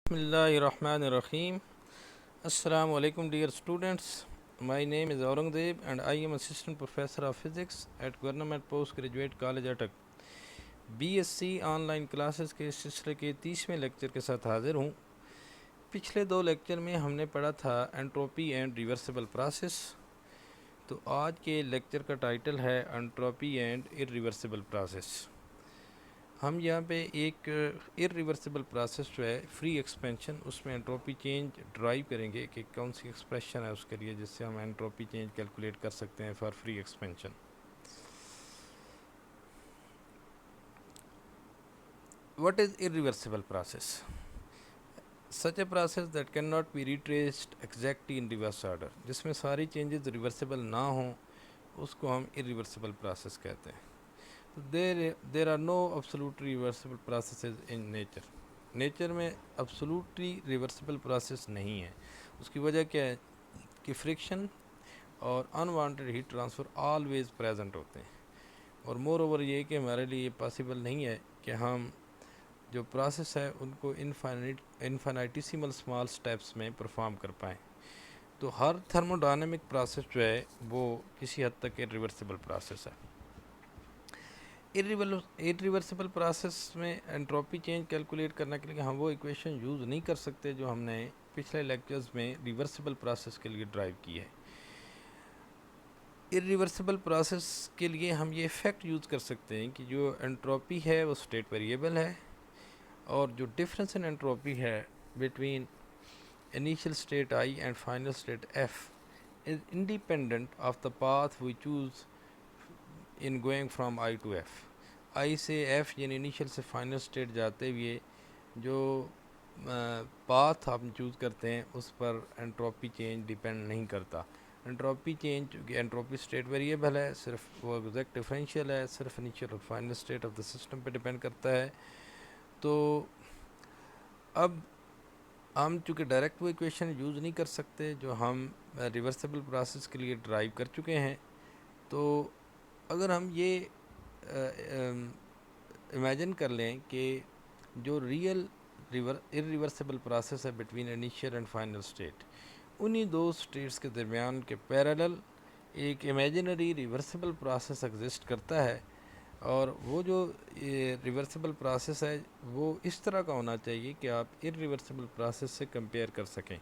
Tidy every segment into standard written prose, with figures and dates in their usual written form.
Bismillahirrahmanirrahim. Assalamu alaikum dear students. My name is Aurangzeb and I am Assistant Professor of Physics at Government Postgraduate College Atak. BSc online classes के इस सिलसिले के 30वें lecture के साथ हाजिर हूँ। पिछले दो लेक्चर में हमने पढ़ा था एंट्रोपी एंड रिवर्सिबल प्रोसेस। तो आज के लेक्चर का टाइटल है एंट्रोपी एंड इरिवर्सिबल प्रोसेस। हम यहाँ पे एक इरिवर्सिबल प्रोसेस जो है फ्री एक्सपेंशन, उसमें एंट्रोपी चेंज ड्राइव करेंगे कि कौन सी एक्सप्रेशन है उसके लिए जिससे हम एंट्रोपी चेंज कैलकुलेट कर सकते हैं for free expansion. What is irreversible process? Such a process that can not be retraced exactly in reverse order, जिसमें सारी चेंजेस रिवर्सिबल ना हों उसको हम इरिवर्सिबल प्रोसेस कहते हैं। तो there are no absolutely reversible processes in nature. Nature में अब्सोल्युटली रिवर्सिबल प्रोसेस नहीं है। उसकी वजह क्या है कि फ्रिक्शन और unwanted heat transfer always present होते हैं, और मोर ओवर ये कि हमारे लिए ये पॉसिबल नहीं है कि हम जो प्रोसेस है उनको इनफाइनाइटिसिमल स्मॉल स्टेप्स में परफॉर्म कर पाएँ। तो हर थर्मोडायनेमिक प्रोसेस जो है वो किसी हद तक इरिवर्सिबल प्रोसेस है। इरिवर्सिबल प्रोसेस में एंट्रोपी चेंज कैलकुलेट करने के लिए हम वो इक्वेशन यूज़ नहीं कर सकते जो हमने पिछले लेक्चर्स में रिवर्सिबल प्रोसेस के लिए ड्राइव की है। इरिवर्सिबल प्रोसेस के लिए हम ये इफ़ेक्ट यूज़ कर सकते हैं कि जो एंट्रोपी है वो स्टेट वेरिएबल है, और जो डिफरेंस इन एंट्रोपी है between initial state I and final state F is independent of the path we choose in going from I to F. I से एफ यानी इनिशियल से फाइनल स्टेट जाते हुए जो पाथ हम चूज़ करते हैं उस पर एंट्रोपी चेंज डिपेंड नहीं करता। एंट्रोपी चेंज चूँकि एंट्रोपी स्टेट वेरिएबल है, सिर्फ वो एग्जैक्ट डिफरेंशियल है, सिर्फ इनिशियल और final state of the system पे डिपेंड करता है। तो अब हम चूँकि डायरेक्ट वो इक्वेशन यूज़ नहीं कर सकते जो हम रिवर्सिबल प्रोसेस के लिए ड्राइव कर चुके हैं। तो अगर हम ये इमेजिन कर लें कि जो रियल इरिवर्सिबल प्रोसेस है between initial and final state, उन्हीं दो स्टेट्स के दरमियान के पैरेलल एक इमेजिनरी रिवर्सिबल प्रोसेस एग्जिस्ट करता है, और वो जो रिवर्सिबल प्रोसेस है वो इस तरह का होना चाहिए कि आप इरिवर्सिबल प्रोसेस से कंपेयर कर सकें।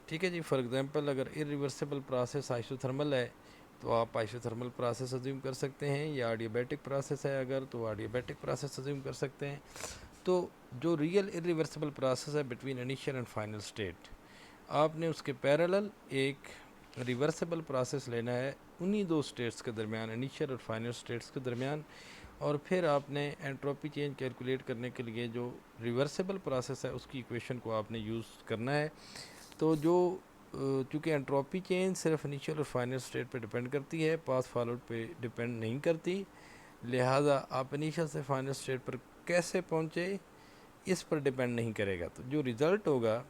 ठीक है जी। फॉर एग्जांपल अगर इरिवर्सिबल प्रोसेस आइसोथर्मल है तो आप आइसोथर्मल प्रोसेस अज्यूम कर सकते हैं, या एडियाबैटिक प्रोसेस है अगर तो एडियाबैटिक प्रोसेस अज्यूम कर सकते हैं। तो जो रियल इरिवर्सिबल प्रोसेस है between initial and final state, आपने उसके पैरेलल एक रिवर्सिबल प्रोसेस लेना है उन्हीं दो स्टेट्स के दरमियान, इनिशियल और फाइनल स्टेट्स के दरमियान, और फिर आपने एंट्रोपी चेंज कैलकुलेट करने के लिए जो रिवर्सिबल प्रोसेस है उसकी इक्वेशन को आपने यूज़ करना है। तो जो चूँकि एंट्रोपी चेंज सिर्फ इनिशियल और फाइनल स्टेट पे डिपेंड करती है, पास फॉरवर्ड पे डिपेंड नहीं करती, लिहाजा आप इनिशियल से फाइनल स्टेट पर कैसे पहुँचे इस पर डिपेंड नहीं करेगा। तो जो रिज़ल्ट होगा,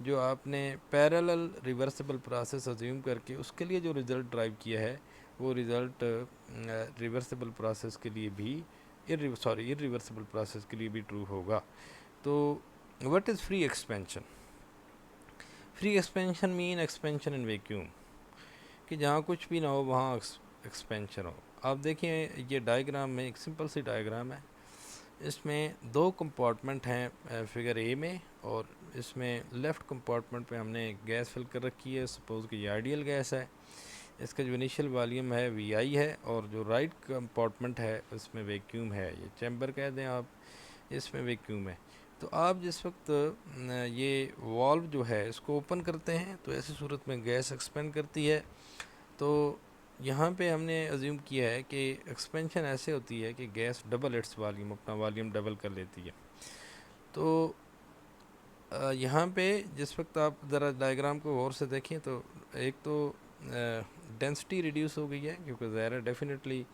जो आपने पैरेलल रिवर्सिबल प्रोसेस अज्यूम करके उसके लिए जो रिज़ल्ट ड्राइव किया है वो रिज़ल्ट रिवर्सिबल प्रोसेस के लिए भी इरिवर्सिबल प्रोसेस के लिए भी ट्रू होगा। तो what is free expansion? Free expansion mean expansion in vacuum, कि जहाँ कुछ भी ना हो वहाँ एक्सपेंशन हो। आप देखिए ये डायग्राम में एक सिंपल सी डायग्राम है, इसमें दो कंपार्टमेंट हैं फिगर ए में, और इसमें लेफ़्ट कंपार्टमेंट पे हमने गैस फिल कर रखी है। सपोज़ कि ये आइडियल गैस है, इसका जो इनिशियल वॉल्यूम है वी आई है, और जो राइट कंपार्टमेंट है उसमें वैक्यूम है, ये चैम्बर कह दें आप, इसमें वैक्यूम है। तो आप जिस वक्त ये वाल्व जो है इसको ओपन करते हैं तो ऐसी सूरत में गैस एक्सपेंड करती है। तो यहाँ पे हमने अज्यूम किया है कि एक्सपेंशन ऐसे होती है कि गैस डबल इट्स वॉल्यूम, अपना वॉल्यूम डबल कर लेती है। तो यहाँ पे जिस वक्त आप ज़रा डायग्राम को गौर से देखें तो एक तो डेंसिटी रिड्यूस हो गई है, क्योंकि ज़ाहिर है डेफिनेटली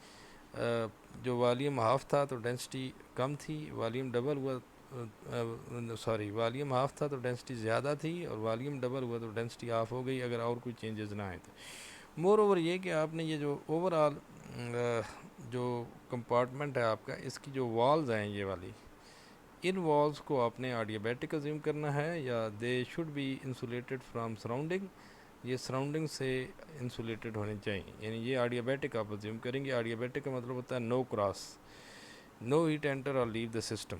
जो वॉल्यूम हाफ था तो डेंसिटी कम थी, वॉल्यूम डबल हुआ, वॉल्यूम हाफ था तो डेंसिटी ज़्यादा थी, और वॉल्यूम डबल हुआ तो डेंसिटी हाफ हो गई अगर और कोई चेंजेस ना आए तो। मोर ओवर ये कि आपने ये जो ओवरऑल जो कंपार्टमेंट है आपका, इसकी जो वॉल्स हैं ये वाली, इन वॉल्स को आपने adiabatic अज्यूम करना है या they should be insulated from surrounding, ये सराउंडिंग से इंसुलेटेड होने चाहिए, यानी ये adiabatic आप अज्यूम करेंगे। adiabatic का मतलब होता है no cross, no heat enter और लीव द सिस्टम।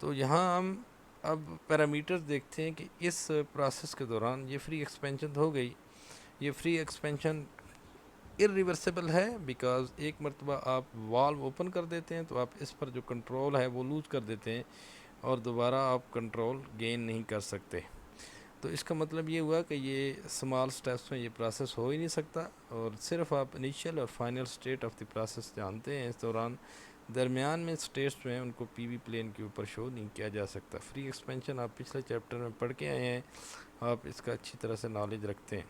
तो यहाँ हम अब पैरामीटर्स देखते हैं कि इस प्रोसेस के दौरान ये फ्री एक्सपेंशन हो गई, ये फ्री एक्सपेंशन इरिवर्सिबल है बिकॉज एक मरतबा आप वाल्व ओपन कर देते हैं तो आप इस पर जो कंट्रोल है वो लूज़ कर देते हैं और दोबारा आप कंट्रोल गेन नहीं कर सकते। तो इसका मतलब ये हुआ कि ये स्मॉल स्टेप्स में ये प्रोसेस हो ही नहीं सकता और सिर्फ आप इनिशियल और final state of the process जानते हैं। इस दौरान दरमियान में स्टेट्स जो हैं उनको पीवी प्लेन के ऊपर शो नहीं किया जा सकता। फ्री एक्सपेंशन आप पिछले चैप्टर में पढ़ के आए हैं, आप इसका अच्छी तरह से नॉलेज रखते हैं।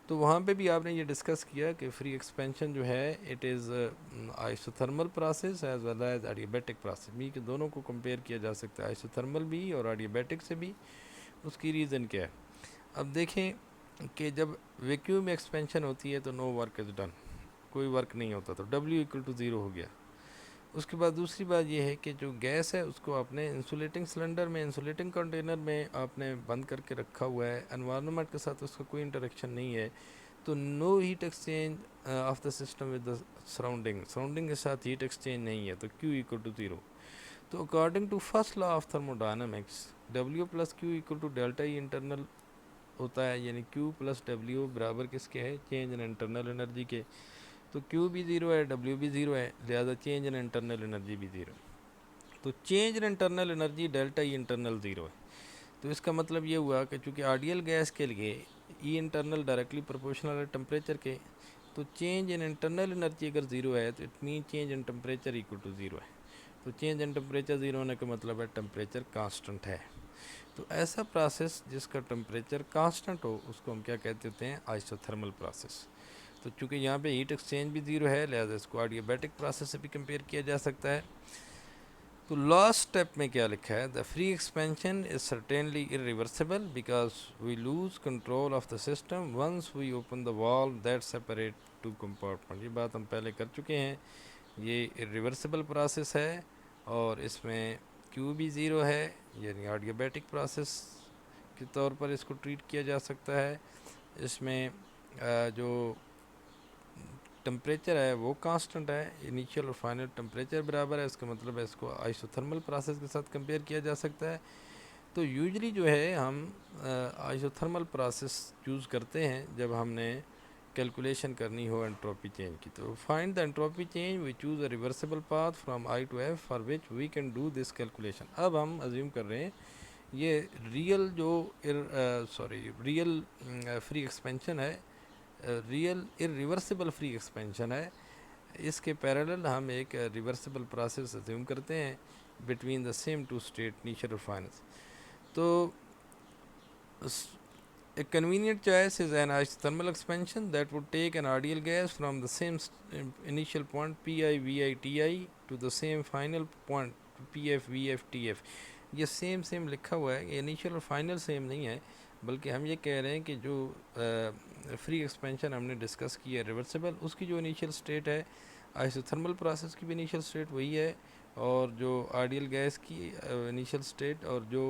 तो वहाँ पे भी आपने ये डिस्कस किया कि फ्री एक्सपेंशन जो है it is isothermal process as well as adiabatic process, मी के दोनों को कंपेयर किया जा सकता है, आइसोथर्मल भी और एडियाबैटिक से भी। उसकी रीज़न क्या है? अब देखें कि जब वैक्यूम एक्सपेंशन होती है तो नो वर्क इज़ डन, कोई वर्क नहीं होता, तो W इक्वल टू ज़ीरो हो गया। उसके बाद दूसरी बात यह है कि जो गैस है उसको आपने इंसुलेटिंग सिलेंडर में, इंसुलेटिंग कंटेनर में आपने बंद करके रखा हुआ है, एनवायरनमेंट के साथ उसका कोई इंटरेक्शन नहीं है, तो no heat exchange of the system with the surrounding, surrounding के साथ हीट एक्सचेंज नहीं है, तो Q इक्वल टू ज़ीरो। तो according to first law of thermodynamics W plus Q equal to delta E internal होता है, यानी Q प्लस W बराबर किसके है? चेंज इन इंटरनल एनर्जी के। तो Q भी ज़ीरो है, W भी ज़ीरो है, लिहाजा चेंज इन इंटरनल एनर्जी भी ज़ीरो। तो change in internal energy delta E internal zero है। तो इसका मतलब ये हुआ कि चूँकि आइडियल गैस के लिए ई इंटरनल डायरेक्टली प्रोपोर्शनल है टेम्परेचर के, तो चेंज इन इंटरनल एनर्जी अगर ज़ीरो है तो it mean change in temperature equal to zero है। तो चेंज इन टेम्परेचर ज़ीरो होने का मतलब है टेम्परेचर कांस्टेंट है। तो ऐसा प्रोसेस जिसका टेम्परेचर कांस्टेंट हो उसको हम क्या कहते होते हैं? Isothermal process. तो चूँकि यहाँ पे हीट एक्सचेंज भी ज़ीरो है, लिहाजा इसको एडियाबैटिक प्रोसेस से भी कंपेयर किया जा सकता है। तो लास्ट स्टेप में क्या लिखा है? The free expansion is certainly irreversible because we lose control of the system once we open the valve that separate two compartment. ये बात हम पहले कर चुके हैं, ये इरिवर्सिबल प्रोसेस है और इसमें Q भी ज़ीरो है, यानी एडियाबैटिक प्रोसेस के तौर पर इसको ट्रीट किया जा सकता है। इसमें जो टेम्परेचर है वो कांस्टेंट है, इनिशियल और फाइनल टेम्परेचर बराबर है, इसका मतलब है इसको आइसोथर्मल प्रोसेस के साथ कंपेयर किया जा सकता है। तो यूजली जो है हम आइसोथर्मल प्रोसेस चूज़ करते हैं जब हमने कैलकुलेशन करनी हो एंट्रोपी चेंज की। तो find the entropy change we choose a reversible path from I to F for which we can do this calculation. अब हम अज्यूम कर रहे हैं ये रियल जो रियल फ्री एक्सपेंशन है, रियल इरिवर्सिबल फ्री एक्सपेंशन है, इसके पैरेलल हम एक रिवर्सिबल प्रोसेस अज्यूम करते हैं between the same two state initial और फाइनल। तो a convenient choice is an isothermal expansion that would take an ideal gas from the same initial point Pi Vi Ti to the same final point Pf Vf Tf। ये same लिखा हुआ है, initial और final same नहीं है, बल्कि हम ये कह रहे हैं कि जो फ्री एक्सपेंशन हमने डिस्कस की है रिवर्सिबल, उसकी जो इनिशियल स्टेट है आइसोथर्मल प्रोसेस की भी इनिशियल स्टेट वही है, और जो आइडियल गैस की इनिशियल स्टेट और जो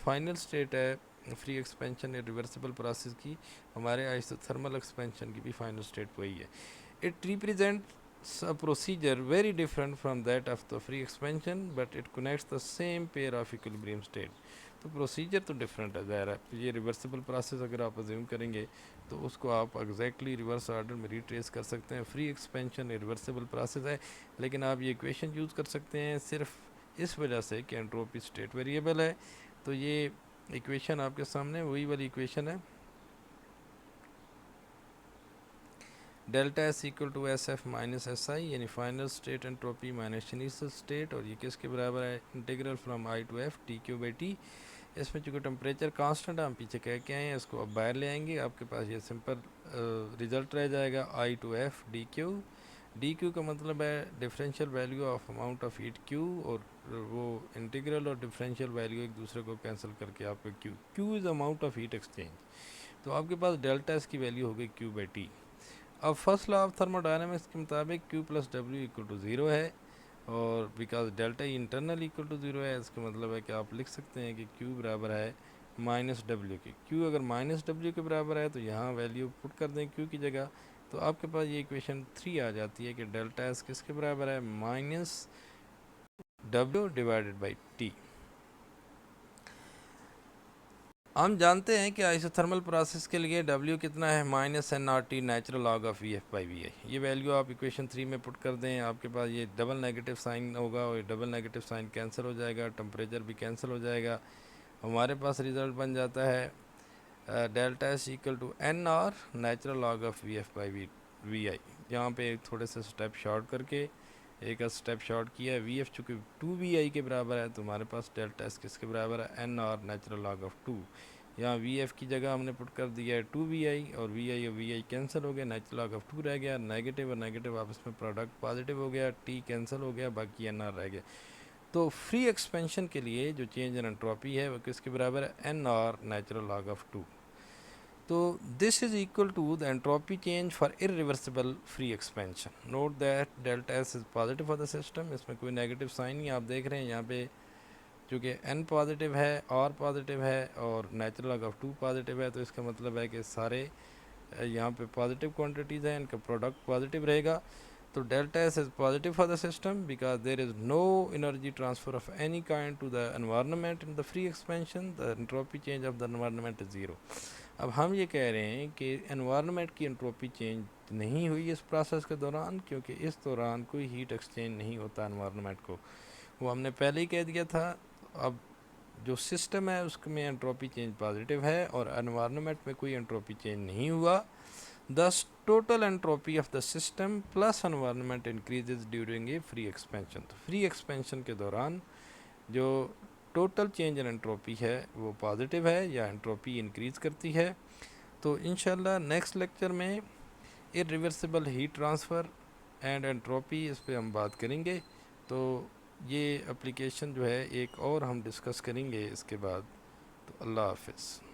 फाइनल स्टेट है फ्री एक्सपेंशन या रिवर्सिबल प्रोसेस की, हमारे आइसोथर्मल एक्सपेंशन की भी फाइनल स्टेट वही है। It represents a procedure very different from that of the free expansion but it connects the same pair of equilibrium state. तो procedure तो डिफरेंट है, ज़ाहिर है। ये रिवर्सिबल प्रोसेस अगर आप अज्यूम करेंगे तो उसको आप एग्जैक्टली रिवर्स ऑर्डर में रिट्रेस कर सकते हैं। फ्री एक्सपेंशन रिवर्सिबल प्रोसेस है, लेकिन आप ये इक्वेशन यूज़ कर सकते हैं सिर्फ इस वजह से कि एंट्रोपी स्टेट वेरिएबल है। तो ये इक्वेशन आपके सामने वही वाली इक्वेशन है, delta S equal to S F minus S I, यानी final state entropy minus initial state, और ये किसके बराबर है? Integral from I to F T Q by T. इसमें चूँकि टेम्परेचर कांस्टेंट हम पीछे कह के आए हैं, इसको अब बाहर ले आएंगे, आपके पास ये सिंपल रिजल्ट रह जाएगा I to F D Q. D Q का मतलब है differential value of amount of heat Q, और वो इंटीग्रल और डिफरेंशियल वैल्यू एक दूसरे को कैंसिल करके आपको Q is amount of heat exchange. तो आपके पास डेल्टा एस की वैल्यू हो गई Q बाई टी। अब फर्स्ट लॉ ऑफ थर्मोडायनामिक्स के मुताबिक Q plus W equal to zero है, और because delta internal equal to zero है, इसका मतलब है कि आप लिख सकते हैं कि Q बराबर है माइनस डब्ल्यू के। Q अगर माइनस डब्ल्यू के बराबर है तो यहाँ वैल्यू पुट कर दें Q की जगह, तो आपके पास ये इक्वेशन 3 आ जाती है कि डेल्टा एस किसके बराबर है, minus W divided by T. हम जानते हैं कि आइसोथर्मल प्रोसेस के लिए W कितना है, minus n R T natural log of V F by V I. ये वैल्यू आप इक्वेशन 3 में पुट कर दें, आपके पास ये डबल नेगेटिव साइन होगा और डबल नेगेटिव साइन कैंसिल हो जाएगा, टेम्परेचर भी कैंसिल हो जाएगा। हमारे पास रिज़ल्ट बन जाता है delta S equal to n R natural log of V F by V I. यहाँ पे थोड़े से स्टेप शॉर्ट करके एक स्टेप शॉर्ट किया है, वी एफ चूँकि 2 वी आई के बराबर है तो हमारे पास डेल्टा एस किसके बराबर है, n R natural log of 2। यहाँ वी एफ की जगह हमने पुट कर दिया है 2 वी आई, और वी आई कैंसिल हो गया, नेचुरल लॉग ऑफ 2 रह गया, नेगेटिव और नेगेटिव आपस में प्रोडक्ट पॉजिटिव हो गया, टी कैंसिल हो गया, बाकी एन आर रह गया। तो फ्री एक्सपेंशन के लिए जो चेंज इन एंट्रोपी है वो किसके बराबर है, n R natural log of 2। तो this is equal to the entropy change for irreversible free expansion. Note that delta S is positive for the system, इसमें कोई नेगेटिव साइन नहीं आप देख रहे हैं यहाँ पे, चूँकि एन पॉजिटिव है, आर पॉजिटिव है और नेचुरल लॉग ऑफ 2 पॉजिटिव है, तो इसका मतलब है कि सारे यहाँ पे पॉजिटिव क्वांटिटीज़ हैं, इनका प्रोडक्ट पॉजिटिव रहेगा। तो delta S is positive for the system because there is no energy transfer of any kind to the environment in the free expansion, the entropy change of the environment is zero. अब हम ये कह रहे हैं कि environment की entropy change नहीं हुई इस प्रोसेस के दौरान, क्योंकि इस दौरान कोई हीट एक्सचेंज नहीं होता एनवायरनमेंट को, वो हमने पहले ही कह दिया था। अब जो सिस्टम है उसमें एंट्रोपी चेंज पॉजिटिव है और एनवायरनमेंट में कोई एंट्रोपी चेंज नहीं हुआ, दस total entropy of the system plus environment increases during a free expansion. तो फ्री एक्सपेंशन के दौरान जो टोटल चेंज इन एंट्रोपी है वो पॉजिटिव है या एंट्रोपी इंक्रीज करती है। तो इंशाल्लाह नेक्स्ट लेक्चर में irreversible heat transfer and entropy इस पे हम बात करेंगे। तो ये एप्लीकेशन जो है एक और हम डिस्कस करेंगे इसके बाद। तो अल्लाह हाफिज़।